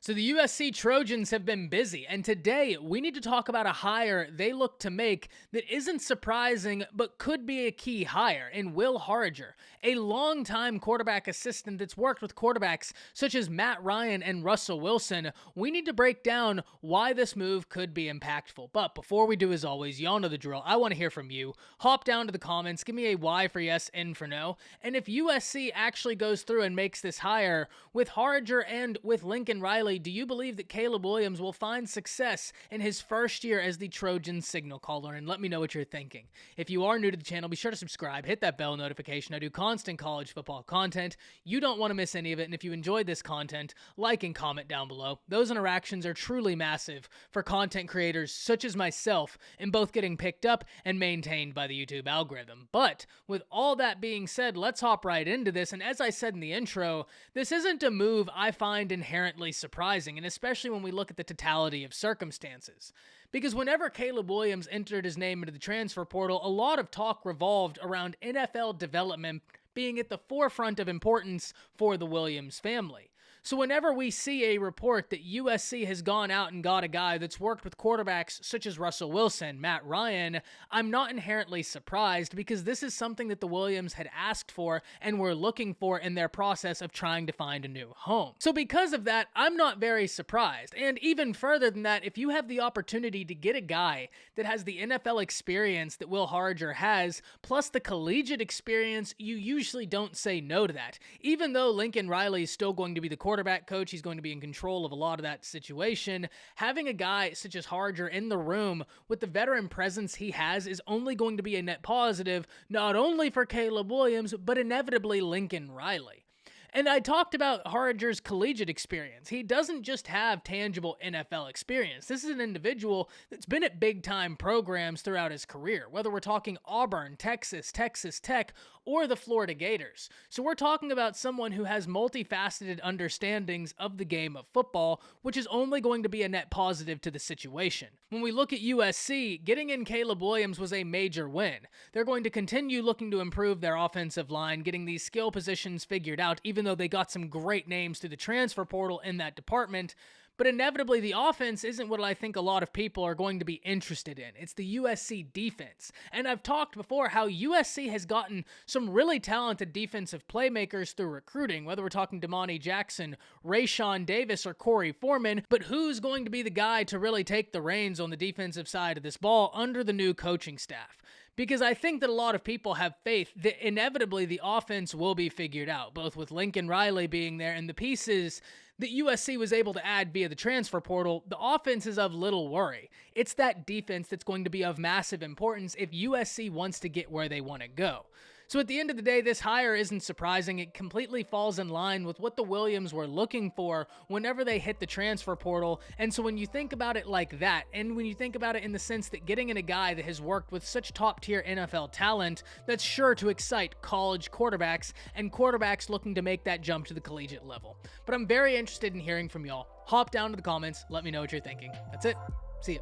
So the USC Trojans have been busy, and today we need to talk about a hire they look to make that isn't surprising but could be a key hire in Will Harriger, a longtime quarterback assistant that's worked with quarterbacks such as Matt Ryan and Russell Wilson. We need to break down why this move could be impactful. But before we do, as always, y'all know the drill. I want to hear from you. Hop down to the comments, give me a Y for yes, N for no. And if USC actually goes through and makes this hire with Harriger and with Lincoln Riley, do you believe that Caleb Williams will find success in his first year as the Trojans signal caller? And let me know what you're thinking. If you are new to the channel, be sure to subscribe, hit that bell notification. I do constant college football content. You don't want to miss any of it. And if you enjoyed this content, like and comment down below. Those interactions are truly massive for content creators such as myself in both getting picked up and maintained by the YouTube algorithm. But with all that being said, let's hop right into this. And as I said in the intro, this isn't a move I find inherently surprising, and especially when we look at the totality of circumstances. Because whenever Caleb Williams entered his name into the transfer portal, a lot of talk revolved around NFL development being at the forefront of importance for the Williams family. So whenever we see a report that USC has gone out and got a guy that's worked with quarterbacks such as Russell Wilson, Matt Ryan, I'm not inherently surprised because this is something that the Williams had asked for and were looking for in their process of trying to find a new home. So because of that, I'm not very surprised. And even further than that, if you have the opportunity to get a guy that has the NFL experience that Will Harriger has, plus the collegiate experience, you usually don't say no to that. Even though Lincoln Riley is still going to be the quarterback coach, he's going to be in control of a lot of that situation. Having a guy such as Harriger in the room with the veteran presence he has is only going to be a net positive, not only for Caleb Williams, but inevitably Lincoln Riley. And I talked about Harriger's collegiate experience. He doesn't just have tangible NFL experience. This is an individual that's been at big-time programs throughout his career, whether we're talking Auburn, Texas, Texas Tech, or the Florida Gators. So we're talking about someone who has multifaceted understandings of the game of football, which is only going to be a net positive to the situation. When we look at USC, getting in Caleb Williams was a major win. They're going to continue looking to improve their offensive line, getting these skill positions figured out, even though they got some great names through the transfer portal in that department. But inevitably, the offense isn't what I think a lot of people are going to be interested in. It's the USC defense. And I've talked before how USC has gotten some really talented defensive playmakers through recruiting, whether we're talking Damani Jackson, Rayshawn Davis, or Corey Foreman. But who's going to be the guy to really take the reins on the defensive side of this ball under the new coaching staff? Because I think that a lot of people have faith that inevitably the offense will be figured out, both with Lincoln Riley being there and the pieces that USC was able to add via the transfer portal. The offense is of little worry. It's that defense that's going to be of massive importance if USC wants to get where they want to go. So at the end of the day, this hire isn't surprising. It completely falls in line with what the Williams were looking for whenever they hit the transfer portal. And so when you think about it like that, and when you think about it in the sense that getting in a guy that has worked with such top-tier NFL talent, that's sure to excite college quarterbacks and quarterbacks looking to make that jump to the collegiate level. But I'm very interested in hearing from y'all. Hop down to the comments. Let me know what you're thinking. That's it. See ya.